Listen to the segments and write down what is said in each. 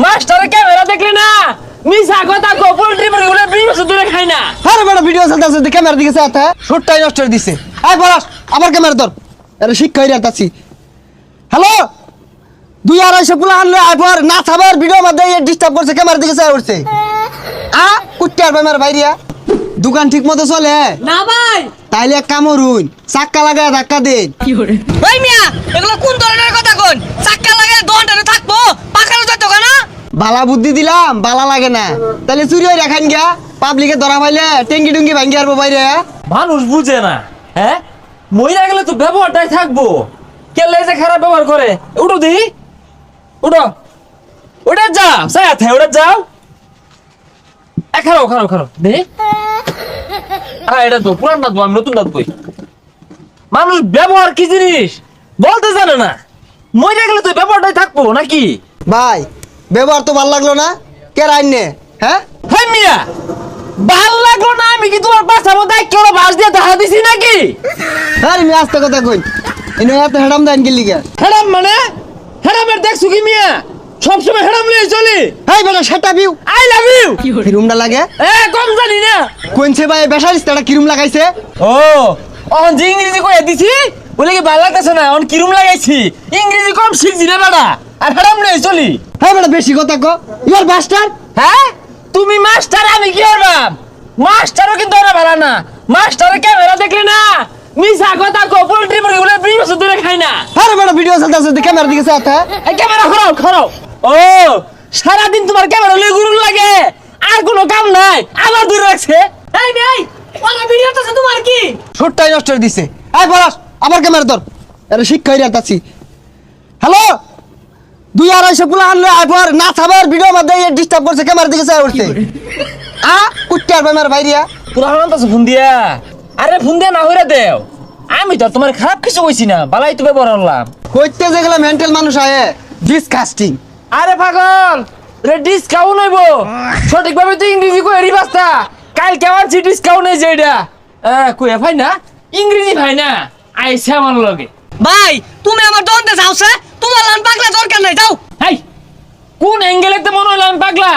মাস্টারে camera দেখলে না মিছা কথা কো পোল্ট্রি মুরগি বলে 20 বছর ধরে খাই না। আরে বড় ভিডিও চলতেছে ক্যামেরা দিকে সাথে শুটটাই নষ্ট করে দিছে। আয় পড়াস আবার ক্যামেরা ধর। আরে শিক্ষা হইরা তাছি। হ্যালো 2-250 পোলা আনলে আইবার না থাবার ভিডিও মধ্যে ডিস্টার্ব করছে ক্যামেরা দিকে চাই উঠছে। কুট্টার বেমার বাইরিয়া দোকান ঠিক মতো চলে না ভাই তাইলে এক কাম করুন চাক্কা লাগায় ধাক্কা দেন। ভাই মিয়া এগুলো কোন ধরনের কথা কোন? চাক্কা লাগায় দন্ডারে থাকবো পাকানো যেত না। বালা বুদ্ধি দিলাম বালা লাগে না তাহলে চুরি হয়ে রাখান গিয়া পাবলিকে ধরা পাইলে টেঙ্গি টুঙ্গি ভাঙ্গি আরবো বাইরে। মানুষ বুঝে না হ্যাঁ মইরা গেলে তো ব্যবহারটাই থাকবো কেলে যে খারাপ ব্যবহার করে উঠো দি উঠো ওটা যাও সাথে ওটা যাও খারাপ খারাপ খারাপ দে এটা তো পুরান না তো আমি নতুন না বই মানুষ ব্যবহার কি জিনিস বলতে জানে না মইরা গেলে তো ব্যবহারটাই থাকবো নাকি ভাই ব্যবহার তো ভালো লাগলো না কে রাইনে হ্যাঁ হ্যাঁ মিয়া ভাল লাগলো না আমি কি তোমার পাশে আমার দায়িত্ব করে বাস দিয়ে দেখা দিছি নাকি আরে আমি আস্তে কথা কই এনে এত হেডাম দেন কি লিগা হেরাম মানে হেরামের দেখছো কি মিয়া সবসময় হেরাম নিয়ে চলি হেই বেটা সেটা ভিউ আই লাভ ইউ কি রুমটা লাগে কম জানি না কোনছে ভাই বেসারিস্তাটা কি রুম লাগাইছে ও অন যে ইংরেজি কই দিছি বলে কি ভালো লাগতেছে না অন কি রুম লাগাইছি ইংরেজি কম শিখছি না বেটা আর হেরাম নিয়ে চলি হ্যাঁ বেটা বেশি কথা কো ইউর মাস্টার হ্যাঁ তুমি মাস্টার আমি কি করবাম মাস্টারও কিন্তু ওরা ভালো না মাস্টারের ক্যামেরা দেখলে না মিছা কথা কো পোল্ট্রি মুরগি বলে 20 বছর ধরে খাই না। আরে বেটা ভিডিও চলতেছে ক্যামেরা দিকে সাথে এই ক্যামেরা খরাও খরাও ও সারাদিন তোমার ক্যামেরা লই গুরুন লাগে আর কোনো কাম নাই আবার দূরে রাখছে এই ভাই ওলা ভিডিওটা তোমার কি শুটটাই নষ্ট করে দিছে। আয় পড়াস আবার ক্যামেরা ধর। আরে শিক্ষা হইরা তাছি। হ্যালো 2-250 পোলা আনলে আইবার না থাবার ভিডিও মধ্যে ডিস্টার্ব করছে ক্যামেরা দিকে চাই উঠছে। কুট্টার বেমার বাইরিয়া পুরা হানতাছ ফোন দিয়া আরে ফোন দিয়া না হইরা দেও আমি তো তোমার খারাপ কিছু কইছি না বালাই তো ব্যবহার করলাম কইতে যেগুলা মেন্টাল মানুষ আয়ে ডিসকাস্টিং। আরে পাগল রে ডিসকাউন্ট হইব সঠিকভাবে তো ইংরেজি কই এরি বাস্তা কাল কেমন ছি ডিসকাউন্ট হই যেটা কই ভাই না ইংরেজি ভাই না আইছে আমার লগে ভাই তুমি আমার দন্ডে যাওছে তোমার লান পাগলা দরকার নাই যাও। হাই কোন অ্যাঙ্গেলেতে মনে হলো আমি পাগলা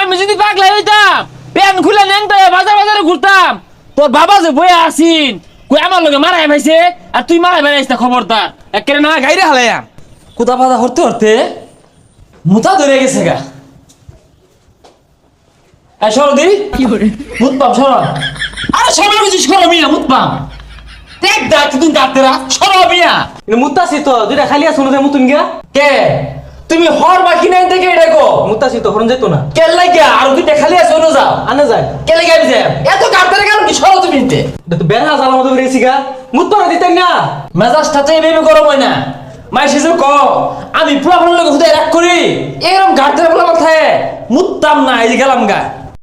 আমি যদি পাগলা হইতাম প্যান খুলে ন্যাংটা বাজার বাজারে ঘুরতাম তোর বাবা যে বইয়া আসিন কই আমার লগে মারাই ভাইছে আর তুই মারাই ভাইছিস না খবরদার একেরে না গাইরে হালাইয়াম কোথা বাজা হরতে হরতে মুতা ধরে গেছে গা এই সরদি কি করে মুতপাম সর আরে সর বুঝি সর মিয়া মুতপাম দেখ দা তুই ডাক্তারা সর মিয়া মুতাসি তো দুইটা খালি আছে না মুতুন গিয়া কে তুমি হর বাকি নাই থেকে দেখো মুতাসি তো হরন যাইতো না কেন লাগিয়া আর দুইটা খালি আছে ওনো যাও আনে যায় কে লাগি আমি যাই এত কাটতে কারণ কি সরো তুমি নিতে এটা তো বেড়া জালা মতো বেরিয়েছি গা মুতপারা দিতেন না মেজাজটা তো এইভাবে গরম হয় না মাই সেজে ক আমি পুরা লোক হুদায় রাগ করি এরকম ঘাটতে বলা মাথায় মুততাম না এই গেলাম গা